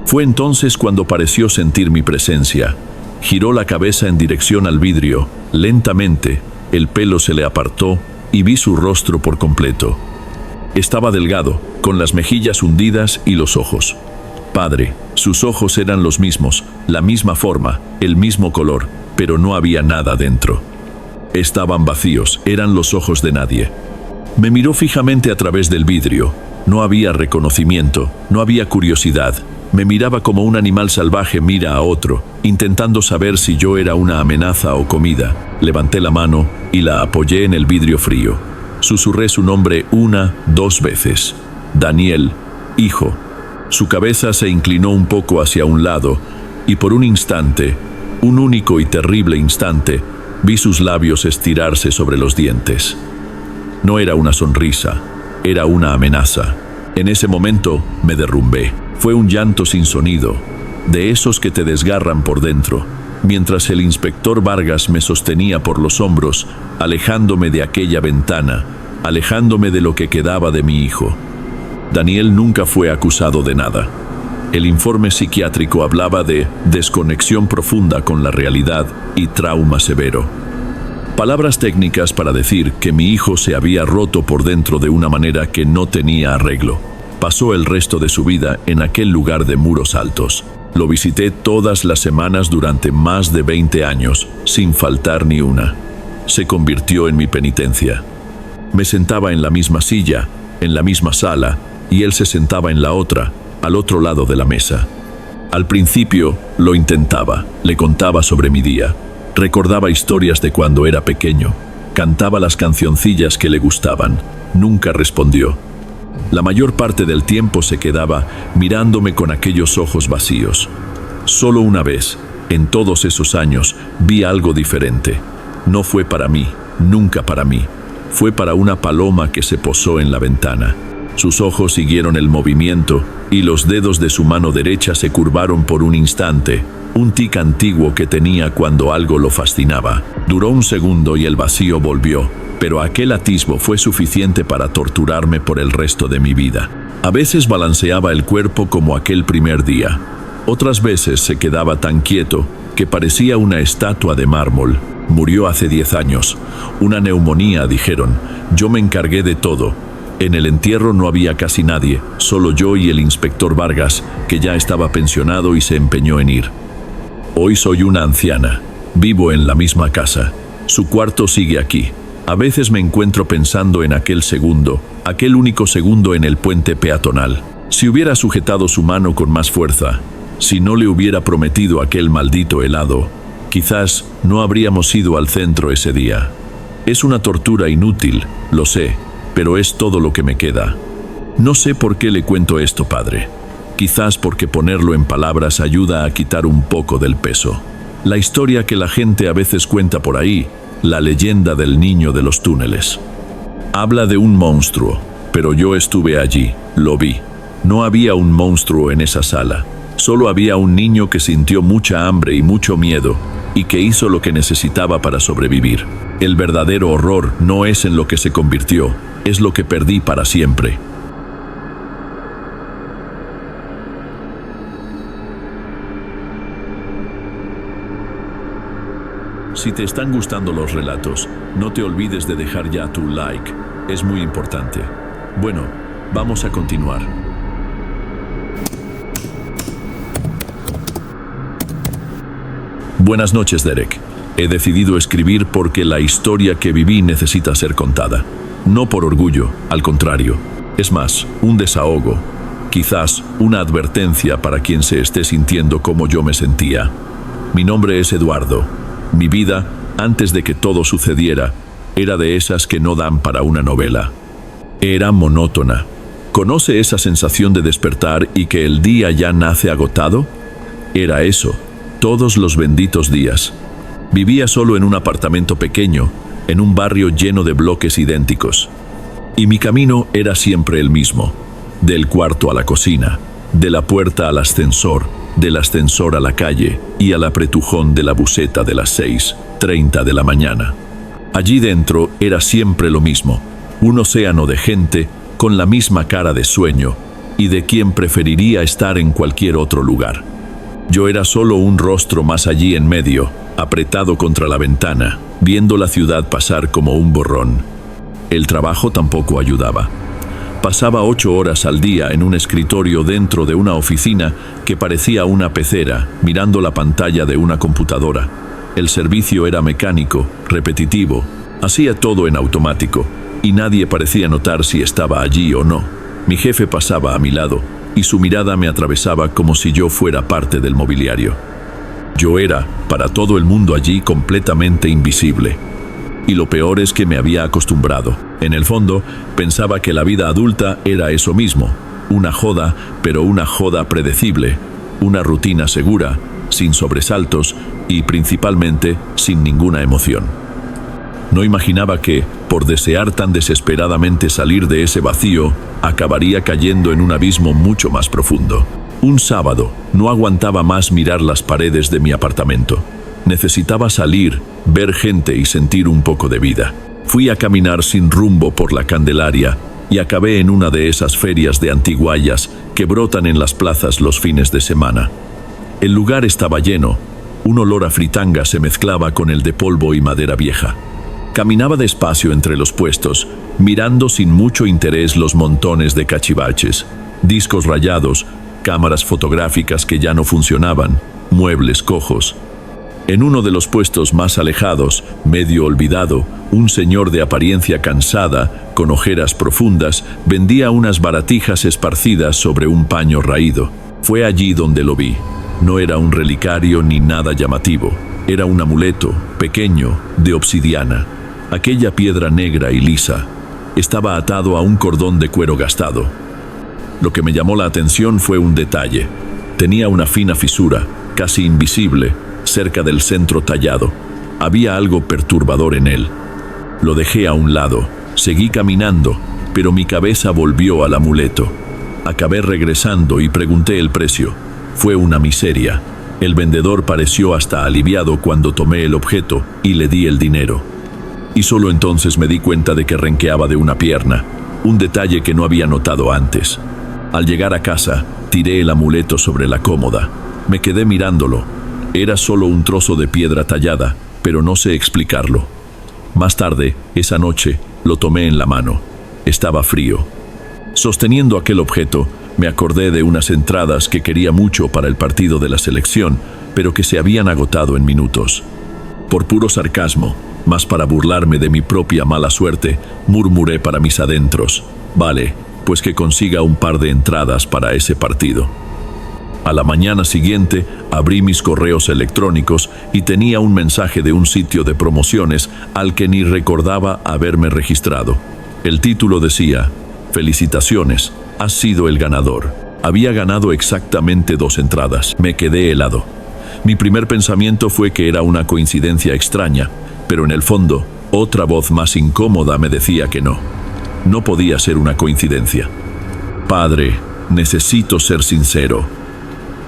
Fue entonces cuando pareció sentir mi presencia. Giró la cabeza en dirección al vidrio, lentamente, el pelo se le apartó y vi su rostro por completo. Estaba delgado, con las mejillas hundidas y los ojos. Padre, sus ojos eran los mismos, la misma forma, el mismo color, pero no había nada dentro. Estaban vacíos, eran los ojos de nadie. Me miró fijamente a través del vidrio. No había reconocimiento, no había curiosidad. Me miraba como un animal salvaje mira a otro, intentando saber si yo era una amenaza o comida. Levanté la mano y la apoyé en el vidrio frío. Susurré su nombre 1, 2 veces. Daniel, hijo. Su cabeza se inclinó un poco hacia un lado y por un instante, un único y terrible instante, vi sus labios estirarse sobre los dientes. No era una sonrisa, era una amenaza. En ese momento me derrumbé. Fue un llanto sin sonido, de esos que te desgarran por dentro, mientras el inspector Vargas me sostenía por los hombros, alejándome de aquella ventana, alejándome de lo que quedaba de mi hijo. Daniel nunca fue acusado de nada. El informe psiquiátrico hablaba de desconexión profunda con la realidad y trauma severo. Palabras técnicas para decir que mi hijo se había roto por dentro de una manera que no tenía arreglo. Pasó el resto de su vida en aquel lugar de muros altos. Lo visité todas las semanas durante más de 20 años, sin faltar ni una. Se convirtió en mi penitencia. Me sentaba en la misma silla, en la misma sala, y él se sentaba en la otra, al otro lado de la mesa. Al principio lo intentaba, le contaba sobre mi día, recordaba historias de cuando era pequeño, cantaba las cancioncillas que le gustaban. Nunca respondió. La mayor parte del tiempo se quedaba mirándome con aquellos ojos vacíos. Solo una vez, en todos esos años, vi algo diferente. No fue para mí, nunca para mí. Fue para una paloma que se posó en la ventana. Sus ojos siguieron el movimiento y los dedos de su mano derecha se curvaron por un instante, un tic antiguo que tenía cuando algo lo fascinaba. Duró un segundo y el vacío volvió, pero aquel atisbo fue suficiente para torturarme por el resto de mi vida. A veces balanceaba el cuerpo como aquel primer día. Otras veces se quedaba tan quieto que parecía una estatua de mármol. Murió hace 10 años. Una neumonía, dijeron. Yo me encargué de todo. En el entierro no había casi nadie, solo yo y el inspector Vargas, que ya estaba pensionado y se empeñó en ir. Hoy soy una anciana. Vivo en la misma casa. Su cuarto sigue aquí. A veces me encuentro pensando en aquel segundo, aquel único segundo en el puente peatonal. Si hubiera sujetado su mano con más fuerza, si no le hubiera prometido aquel maldito helado, quizás no habríamos ido al centro ese día. Es una tortura inútil, lo sé, pero es todo lo que me queda. No sé por qué le cuento esto, padre. Quizás porque ponerlo en palabras ayuda a quitar un poco del peso. La historia que la gente a veces cuenta por ahí, la leyenda del niño de los túneles. Habla de un monstruo, pero yo estuve allí, lo vi. No había un monstruo en esa sala. Solo había un niño que sintió mucha hambre y mucho miedo, y que hizo lo que necesitaba para sobrevivir. El verdadero horror no es en lo que se convirtió, es lo que perdí para siempre. Si te están gustando los relatos, no te olvides de dejar ya tu like, es muy importante. Bueno, vamos a continuar. Buenas noches, Derek. He decidido escribir porque la historia que viví necesita ser contada. No por orgullo, al contrario. Es más, un desahogo. Quizás una advertencia para quien se esté sintiendo como yo me sentía. Mi nombre es Eduardo. Mi vida, antes de que todo sucediera, era de esas que no dan para una novela. Era monótona. ¿Conoce esa sensación de despertar y que el día ya nace agotado? Era eso, todos los benditos días. Vivía solo en un apartamento pequeño, en un barrio lleno de bloques idénticos. Y mi camino era siempre el mismo, del cuarto a la cocina, de la puerta al ascensor, del ascensor a la calle y al apretujón de la buseta de las 6:30 de la mañana. Allí dentro era siempre lo mismo, un océano de gente con la misma cara de sueño y de quien preferiría estar en cualquier otro lugar. Yo era solo un rostro más allí en medio, apretado contra la ventana, viendo la ciudad pasar como un borrón. El trabajo tampoco ayudaba. Pasaba 8 horas al día en un escritorio dentro de una oficina que parecía una pecera, mirando la pantalla de una computadora. El servicio era mecánico, repetitivo, hacía todo en automático, y nadie parecía notar si estaba allí o no. Mi jefe pasaba a mi lado, y su mirada me atravesaba como si yo fuera parte del mobiliario. Yo era, para todo el mundo allí, completamente invisible. Y lo peor es que me había acostumbrado. En el fondo, pensaba que la vida adulta era eso mismo, una joda, pero una joda predecible, una rutina segura, sin sobresaltos y principalmente sin ninguna emoción. No imaginaba que, por desear tan desesperadamente salir de ese vacío, acabaría cayendo en un abismo mucho más profundo. Un sábado, no aguantaba más mirar las paredes de mi apartamento. Necesitaba salir, ver gente y sentir un poco de vida. Fui a caminar sin rumbo por la Candelaria y acabé en una de esas ferias de antiguallas que brotan en las plazas los fines de semana. El lugar estaba lleno. Un olor a fritanga se mezclaba con el de polvo y madera vieja. Caminaba despacio entre los puestos, mirando sin mucho interés los montones de cachivaches, discos rayados, cámaras fotográficas que ya no funcionaban, muebles cojos. En uno de los puestos más alejados, medio olvidado, un señor de apariencia cansada, con ojeras profundas, vendía unas baratijas esparcidas sobre un paño raído. Fue allí donde lo vi. No era un relicario ni nada llamativo. Era un amuleto, pequeño, de obsidiana. Aquella piedra negra y lisa. Estaba atado a un cordón de cuero gastado. Lo que me llamó la atención fue un detalle. Tenía una fina fisura, casi invisible, cerca del centro tallado. Había algo perturbador en él. Lo dejé a un lado, seguí caminando, pero mi cabeza volvió al amuleto. Acabé regresando y pregunté el precio. Fue una miseria. El vendedor pareció hasta aliviado cuando tomé el objeto y le di el dinero. Y solo entonces me di cuenta de que renqueaba de una pierna, un detalle que no había notado antes. Al llegar a casa, tiré el amuleto sobre la cómoda. Me quedé mirándolo. Era solo un trozo de piedra tallada, pero no sé explicarlo. Más tarde, esa noche, lo tomé en la mano. Estaba frío. Sosteniendo aquel objeto, me acordé de unas entradas que quería mucho para el partido de la selección, pero que se habían agotado en minutos. Por puro sarcasmo, más para burlarme de mi propia mala suerte, murmuré para mis adentros: vale, pues que consiga un par de entradas para ese partido. A la mañana siguiente, abrí mis correos electrónicos y tenía un mensaje de un sitio de promociones al que ni recordaba haberme registrado. El título decía: felicitaciones, has sido el ganador. Había ganado exactamente 2 entradas. Me quedé helado. Mi primer pensamiento fue que era una coincidencia extraña, pero en el fondo, otra voz más incómoda me decía que no. No podía ser una coincidencia. Padre, necesito ser sincero.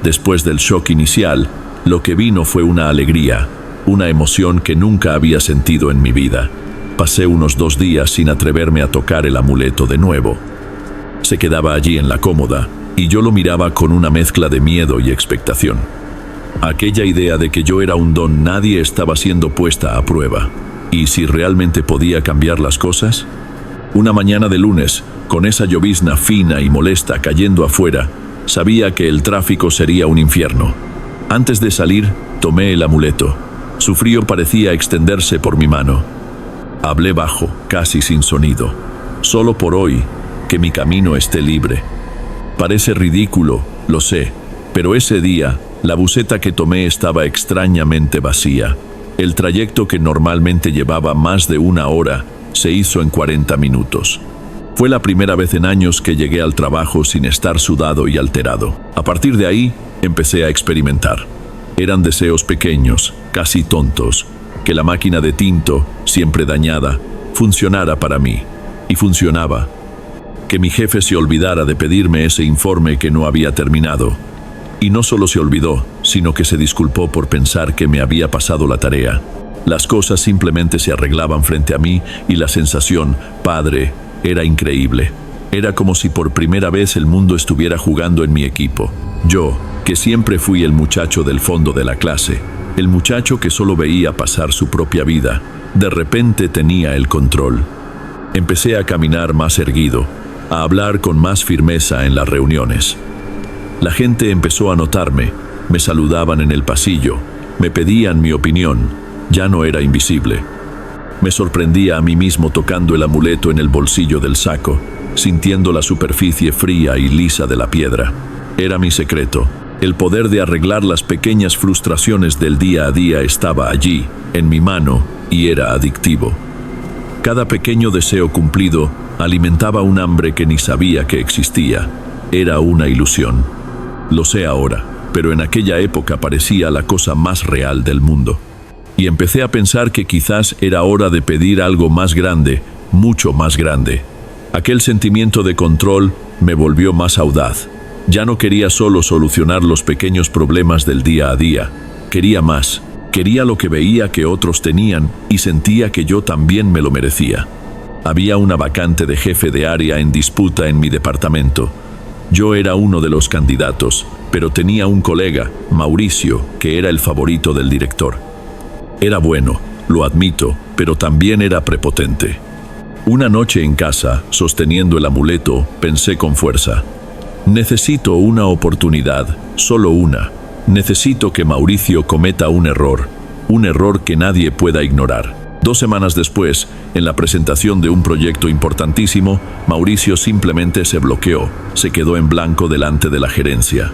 Después del shock inicial, lo que vino fue una alegría, una emoción que nunca había sentido en mi vida. Pasé unos 2 días sin atreverme a tocar el amuleto de nuevo. Se quedaba allí en la cómoda, y yo lo miraba con una mezcla de miedo y expectación. Aquella idea de que yo era un don nadie estaba siendo puesta a prueba. ¿Y si realmente podía cambiar las cosas? Una mañana de lunes, con esa llovizna fina y molesta cayendo afuera, sabía que el tráfico sería un infierno. Antes de salir, tomé el amuleto. Su frío parecía extenderse por mi mano. Hablé bajo, casi sin sonido. Solo por hoy, que mi camino esté libre. Parece ridículo, lo sé, pero ese día, la buseta que tomé estaba extrañamente vacía. El trayecto que normalmente llevaba más de 1 hora se hizo en 40 minutos. Fue la primera vez en años que llegué al trabajo sin estar sudado y alterado. A partir de ahí, empecé a experimentar. Eran deseos pequeños, casi tontos, que la máquina de tinto, siempre dañada, funcionara para mí. Y funcionaba. Que mi jefe se olvidara de pedirme ese informe que no había terminado. Y no solo se olvidó, sino que se disculpó por pensar que me había pasado la tarea. Las cosas simplemente se arreglaban frente a mí y la sensación, padre, era increíble. Era como si por primera vez el mundo estuviera jugando en mi equipo. Yo, que siempre fui el muchacho del fondo de la clase, el muchacho que solo veía pasar su propia vida, de repente tenía el control. Empecé a caminar más erguido, a hablar con más firmeza en las reuniones. La gente empezó a notarme, me saludaban en el pasillo, me pedían mi opinión, ya no era invisible. Me sorprendía a mí mismo tocando el amuleto en el bolsillo del saco, sintiendo la superficie fría y lisa de la piedra. Era mi secreto. El poder de arreglar las pequeñas frustraciones del día a día estaba allí, en mi mano, y era adictivo. Cada pequeño deseo cumplido alimentaba un hambre que ni sabía que existía. Era una ilusión. Lo sé ahora, pero en aquella época parecía la cosa más real del mundo. Y empecé a pensar que quizás era hora de pedir algo más grande, mucho más grande. Aquel sentimiento de control me volvió más audaz. Ya no quería solo solucionar los pequeños problemas del día a día. Quería más. Quería lo que veía que otros tenían y sentía que yo también me lo merecía. Había una vacante de jefe de área en disputa en mi departamento. Yo era uno de los candidatos, pero tenía un colega, Mauricio, que era el favorito del director. Era bueno, lo admito, pero también era prepotente. Una noche en casa, sosteniendo el amuleto, pensé con fuerza: necesito una oportunidad, solo una. Necesito que Mauricio cometa un error que nadie pueda ignorar. 2 semanas después, en la presentación de un proyecto importantísimo, Mauricio simplemente se bloqueó, se quedó en blanco delante de la gerencia.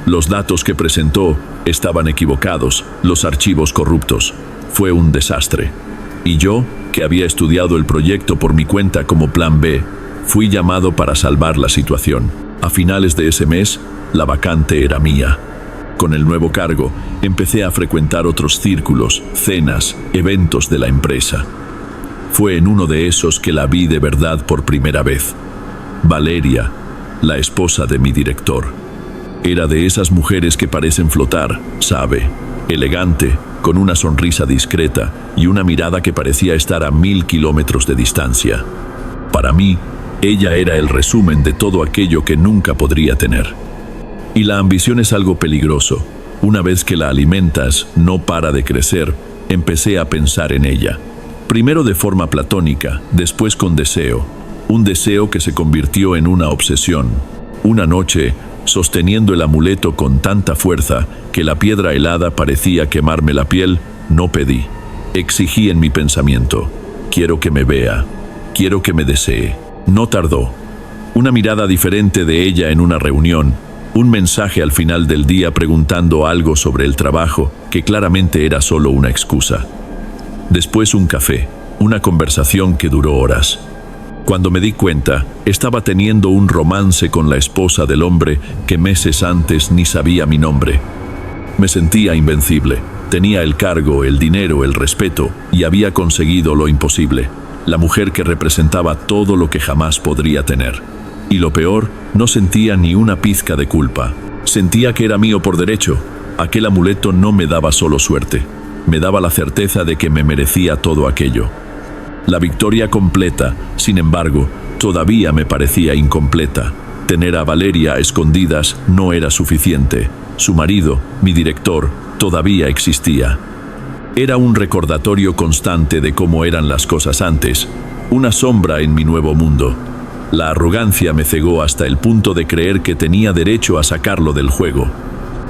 Los datos que presentó estaban equivocados, los archivos corruptos. Fue un desastre. Y yo, que había estudiado el proyecto por mi cuenta como plan B, fui llamado para salvar la situación. A finales de ese mes, la vacante era mía. Con el nuevo cargo, empecé a frecuentar otros círculos, cenas, eventos de la empresa. Fue en uno de esos que la vi de verdad por primera vez. Valeria, la esposa de mi director. Era de esas mujeres que parecen flotar, sabe, elegante, con una sonrisa discreta y una mirada que parecía estar a 1000 kilómetros de distancia. Para mí, ella era el resumen de todo aquello que nunca podría tener. Y la ambición es algo peligroso. Una vez que la alimentas, no para de crecer. Empecé a pensar en ella. Primero de forma platónica, después con deseo. Un deseo que se convirtió en una obsesión. Una noche, sosteniendo el amuleto con tanta fuerza que la piedra helada parecía quemarme la piel, no pedí. Exigí en mi pensamiento: quiero que me vea, quiero que me desee. No tardó. Una mirada diferente de ella en una reunión, un mensaje al final del día preguntando algo sobre el trabajo, que claramente era solo una excusa. Después un café, una conversación que duró horas. Cuando me di cuenta, estaba teniendo un romance con la esposa del hombre que meses antes ni sabía mi nombre. Me sentía invencible. Tenía el cargo, el dinero, el respeto, y había conseguido lo imposible. La mujer que representaba todo lo que jamás podría tener. Y lo peor, no sentía ni una pizca de culpa. Sentía que era mío por derecho. Aquel amuleto no me daba solo suerte. Me daba la certeza de que me merecía todo aquello. La victoria completa, sin embargo, todavía me parecía incompleta. Tener a Valeria a escondidas no era suficiente. Su marido, mi director, todavía existía. Era un recordatorio constante de cómo eran las cosas antes, una sombra en mi nuevo mundo. La arrogancia me cegó hasta el punto de creer que tenía derecho a sacarlo del juego.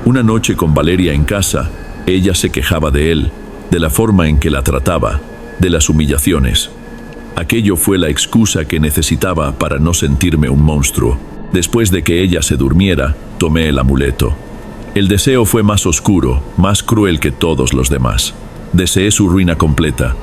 Una noche con Valeria en casa, ella se quejaba de él, de la forma en que la trataba, de las humillaciones. Aquello fue la excusa que necesitaba para no sentirme un monstruo. Después de que ella se durmiera, tomé el amuleto. El deseo fue más oscuro, más cruel que todos los demás. Deseé su ruina completa.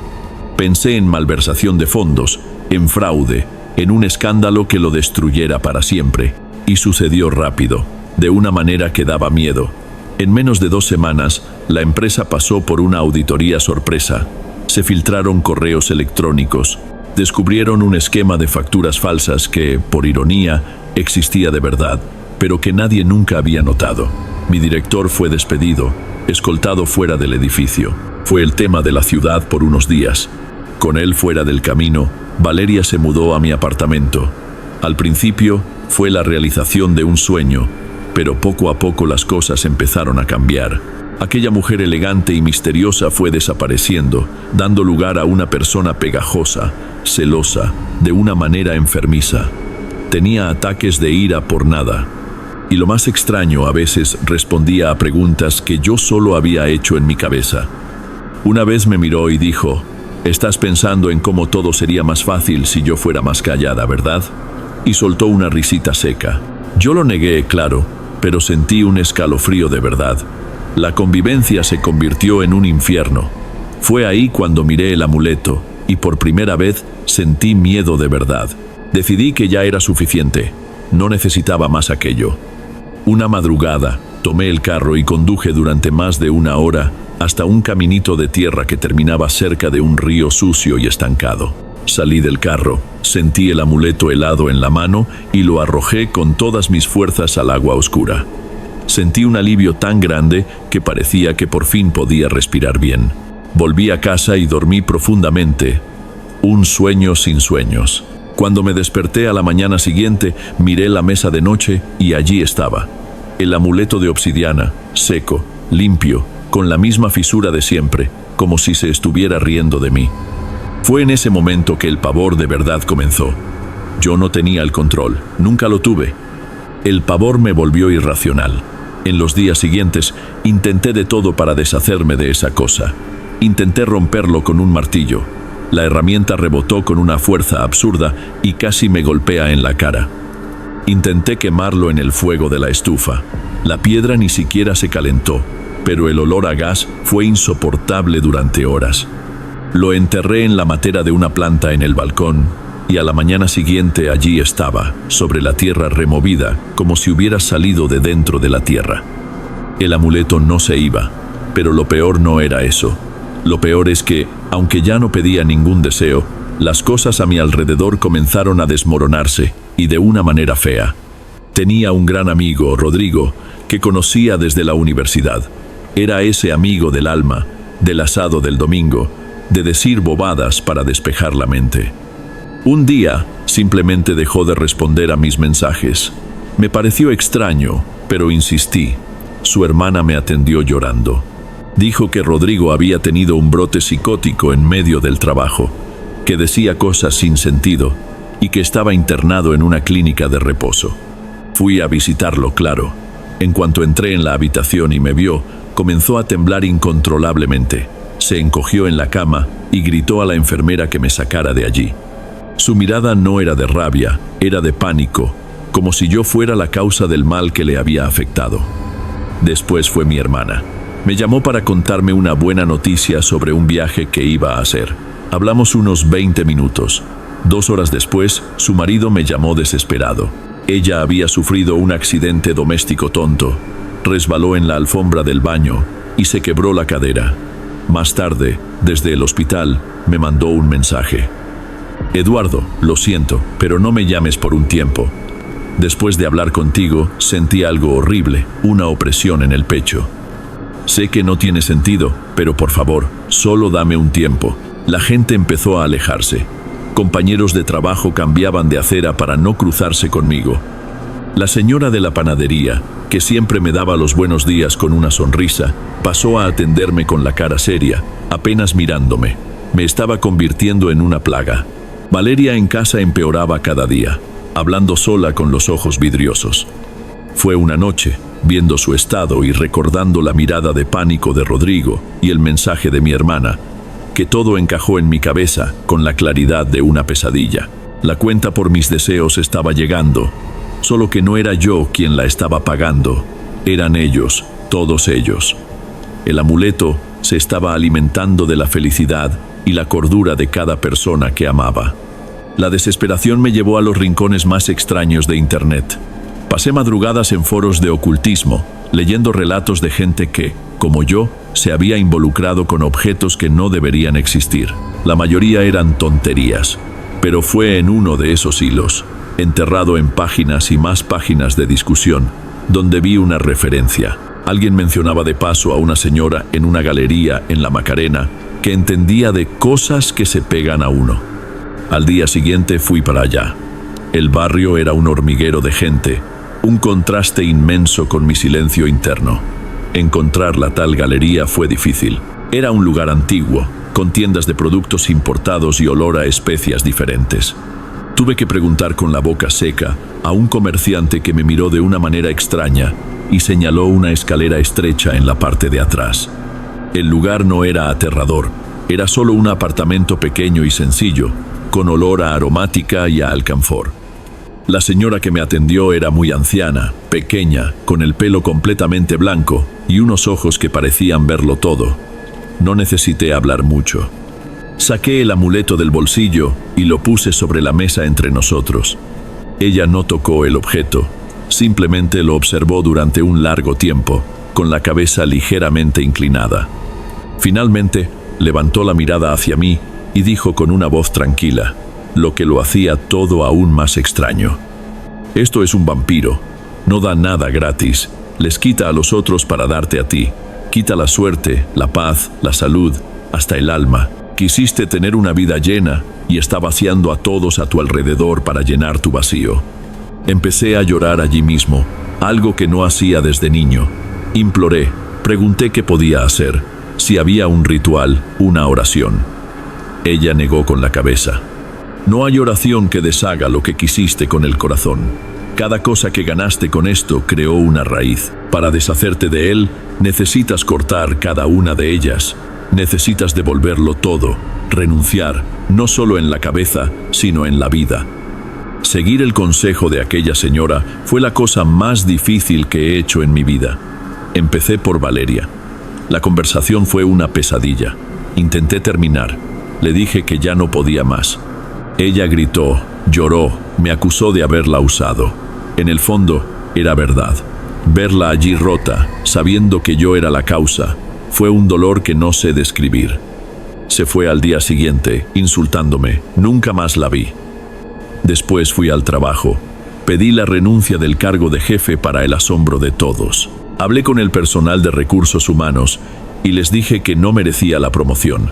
Pensé en malversación de fondos, en fraude, en un escándalo que lo destruyera para siempre. Y sucedió rápido, de una manera que daba miedo. En menos de 2 semanas, la empresa pasó por una auditoría sorpresa. Se filtraron correos electrónicos. Descubrieron un esquema de facturas falsas que, por ironía, existía de verdad, pero que nadie nunca había notado. Mi director fue despedido, escoltado fuera del edificio. Fue el tema de la ciudad por unos días. Con él fuera del camino, Valeria se mudó a mi apartamento. Al principio, fue la realización de un sueño, pero poco a poco las cosas empezaron a cambiar. Aquella mujer elegante y misteriosa fue desapareciendo, dando lugar a una persona pegajosa, celosa, de una manera enfermiza. Tenía ataques de ira por nada. Y lo más extraño, a veces respondía a preguntas que yo solo había hecho en mi cabeza. Una vez me miró y dijo: «Estás pensando en cómo todo sería más fácil si yo fuera más callada, ¿verdad?». Y soltó una risita seca. Yo lo negué, claro, pero sentí un escalofrío de verdad. La convivencia se convirtió en un infierno. Fue ahí cuando miré el amuleto y por primera vez sentí miedo de verdad. Decidí que ya era suficiente. No necesitaba más aquello. Una madrugada, tomé el carro y conduje durante más de 1 hora hasta un caminito de tierra que terminaba cerca de un río sucio y estancado. Salí del carro, sentí el amuleto helado en la mano y lo arrojé con todas mis fuerzas al agua oscura. Sentí un alivio tan grande que parecía que por fin podía respirar bien. Volví a casa y dormí profundamente. Un sueño sin sueños. Cuando me desperté a la mañana siguiente, miré la mesa de noche y allí estaba. El amuleto de obsidiana, seco, limpio, con la misma fisura de siempre, como si se estuviera riendo de mí. Fue en ese momento que el pavor de verdad comenzó. Yo no tenía el control, nunca lo tuve. El pavor me volvió irracional. En los días siguientes, intenté de todo para deshacerme de esa cosa. Intenté romperlo con un martillo. La herramienta rebotó con una fuerza absurda y casi me golpea en la cara. Intenté quemarlo en el fuego de la estufa. La piedra ni siquiera se calentó, pero el olor a gas fue insoportable durante horas. Lo enterré en la matera de una planta en el balcón y a la mañana siguiente allí estaba, sobre la tierra removida, como si hubiera salido de dentro de la tierra. El amuleto no se iba, pero lo peor no era eso. Lo peor es que, aunque ya no pedía ningún deseo, las cosas a mi alrededor comenzaron a desmoronarse, y de una manera fea. Tenía un gran amigo, Rodrigo, que conocía desde la universidad. Era ese amigo del alma, del asado del domingo, de decir bobadas para despejar la mente. Un día, simplemente dejó de responder a mis mensajes. Me pareció extraño, pero insistí. Su hermana me atendió llorando. Dijo que Rodrigo había tenido un brote psicótico en medio del trabajo, que decía cosas sin sentido y que estaba internado en una clínica de reposo. Fui a visitarlo, claro. En cuanto entré en la habitación y me vio, comenzó a temblar incontrolablemente. Se encogió en la cama y gritó a la enfermera que me sacara de allí. Su mirada no era de rabia, era de pánico, como si yo fuera la causa del mal que le había afectado. Después fue mi hermana. Me llamó para contarme una buena noticia sobre un viaje que iba a hacer. Hablamos unos 20 minutos. 2 horas después, su marido me llamó desesperado. Ella había sufrido un accidente doméstico tonto. Resbaló en la alfombra del baño y se quebró la cadera. Más tarde, desde el hospital, me mandó un mensaje. Eduardo, lo siento, pero no me llames por un tiempo. Después de hablar contigo, sentí algo horrible, una opresión en el pecho. Sé que no tiene sentido, pero por favor, solo dame un tiempo. La gente empezó a alejarse. Compañeros de trabajo cambiaban de acera para no cruzarse conmigo. La señora de la panadería, que siempre me daba los buenos días con una sonrisa, pasó a atenderme con la cara seria, apenas mirándome. Me estaba convirtiendo en una plaga. Valeria en casa empeoraba cada día, hablando sola con los ojos vidriosos. Fue una noche, viendo su estado y recordando la mirada de pánico de Rodrigo y el mensaje de mi hermana, que todo encajó en mi cabeza con la claridad de una pesadilla. La cuenta por mis deseos estaba llegando, solo que no era yo quien la estaba pagando, eran ellos, todos ellos. El amuleto se estaba alimentando de la felicidad y la cordura de cada persona que amaba. La desesperación me llevó a los rincones más extraños de Internet. Pasé madrugadas en foros de ocultismo, leyendo relatos de gente que, como yo, se había involucrado con objetos que no deberían existir. La mayoría eran tonterías, pero fue en uno de esos hilos, enterrado en páginas y más páginas de discusión, donde vi una referencia. Alguien mencionaba de paso a una señora en una galería en la Macarena que entendía de cosas que se pegan a uno. Al día siguiente fui para allá. El barrio era un hormiguero de gente, un contraste inmenso con mi silencio interno. Encontrar la tal galería fue difícil. Era un lugar antiguo, con tiendas de productos importados y olor a especias diferentes. Tuve que preguntar con la boca seca a un comerciante que me miró de una manera extraña y señaló una escalera estrecha en la parte de atrás. El lugar no era aterrador, era solo un apartamento pequeño y sencillo, con olor a aromática y a alcanfor. La señora que me atendió era muy anciana, pequeña, con el pelo completamente blanco y unos ojos que parecían verlo todo. No necesité hablar mucho. Saqué el amuleto del bolsillo y lo puse sobre la mesa entre nosotros. Ella no tocó el objeto, simplemente lo observó durante un largo tiempo, con la cabeza ligeramente inclinada. Finalmente, levantó la mirada hacia mí y dijo con una voz tranquila, lo que lo hacía todo aún más extraño: esto es un vampiro, no da nada gratis, les quita a los otros para darte a ti, quita la suerte, la paz, la salud, hasta el alma. Quisiste tener una vida llena y está vaciando a todos a tu alrededor para llenar tu vacío. Empecé a llorar allí mismo, algo que no hacía desde niño. Imploré, pregunté qué podía hacer, si había un ritual, una oración. Ella negó con la cabeza. No hay oración que deshaga lo que quisiste con el corazón. Cada cosa que ganaste con esto creó una raíz. Para deshacerte de él, necesitas cortar cada una de ellas. Necesitas devolverlo todo, renunciar, no solo en la cabeza, sino en la vida. Seguir el consejo de aquella señora fue la cosa más difícil que he hecho en mi vida. Empecé por Valeria. La conversación fue una pesadilla. Intenté terminar. Le dije que ya no podía más. Ella gritó, lloró, me acusó de haberla usado. En el fondo, era verdad. Verla allí rota, sabiendo que yo era la causa, fue un dolor que no sé describir. Se fue al día siguiente, insultándome. Nunca más la vi. Después fui al trabajo. Pedí la renuncia del cargo de jefe para el asombro de todos. Hablé con el personal de recursos humanos y les dije que no merecía la promoción,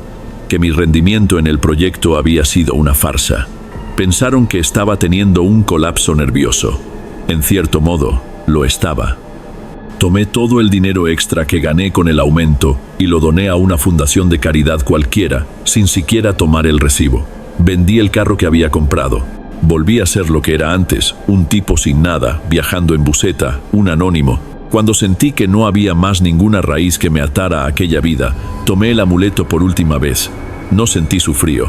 que mi rendimiento en el proyecto había sido una farsa. Pensaron que estaba teniendo un colapso nervioso. En cierto modo, lo estaba. Tomé todo el dinero extra que gané con el aumento y lo doné a una fundación de caridad cualquiera, sin siquiera tomar el recibo. Vendí el carro que había comprado. Volví a ser lo que era antes, un tipo sin nada, viajando en buseta, un anónimo. Cuando sentí que no había más ninguna raíz que me atara a aquella vida, tomé el amuleto por última vez. No sentí su frío.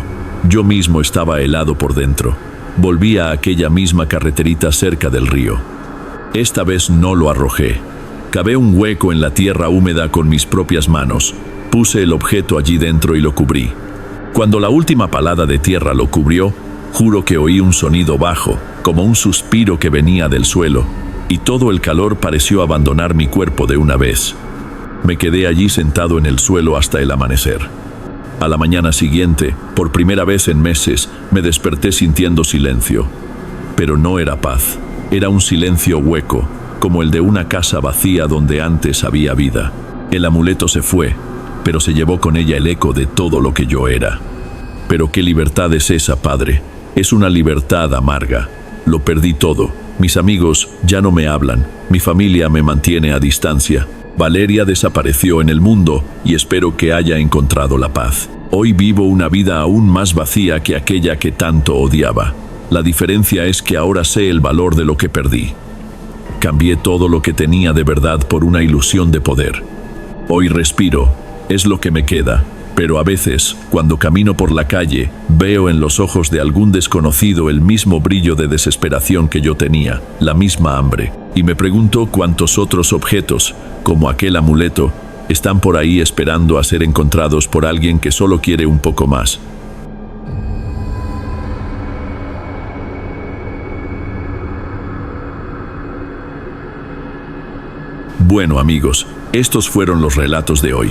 Yo mismo estaba helado por dentro. Volví a aquella misma carreterita cerca del río. Esta vez no lo arrojé. Cavé un hueco en la tierra húmeda con mis propias manos. Puse el objeto allí dentro y lo cubrí. Cuando la última palada de tierra lo cubrió, juro que oí un sonido bajo, como un suspiro que venía del suelo, y todo el calor pareció abandonar mi cuerpo de una vez. Me quedé allí sentado en el suelo hasta el amanecer. A la mañana siguiente, por primera vez en meses, me desperté sintiendo silencio. Pero no era paz, era un silencio hueco, como el de una casa vacía donde antes había vida. El amuleto se fue, pero se llevó con ella el eco de todo lo que yo era. Pero qué libertad es esa, padre. Es una libertad amarga. Lo perdí todo. Mis amigos ya no me hablan, mi familia me mantiene a distancia. Valeria desapareció en el mundo y espero que haya encontrado la paz. Hoy vivo una vida aún más vacía que aquella que tanto odiaba. La diferencia es que ahora sé el valor de lo que perdí. Cambié todo lo que tenía de verdad por una ilusión de poder. Hoy respiro, es lo que me queda, pero a veces, cuando camino por la calle, veo en los ojos de algún desconocido el mismo brillo de desesperación que yo tenía, la misma hambre, y me pregunto cuántos otros objetos, como aquel amuleto, están por ahí esperando a ser encontrados por alguien que solo quiere un poco más. Bueno, amigos, estos fueron los relatos de hoy.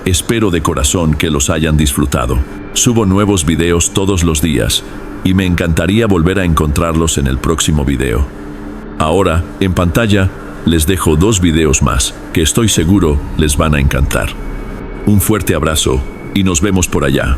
Espero de corazón que los hayan disfrutado. Subo nuevos videos todos los días y me encantaría volver a encontrarlos en el próximo video. Ahora, en pantalla, les dejo 2 videos más que estoy seguro les van a encantar. Un fuerte abrazo y nos vemos por allá.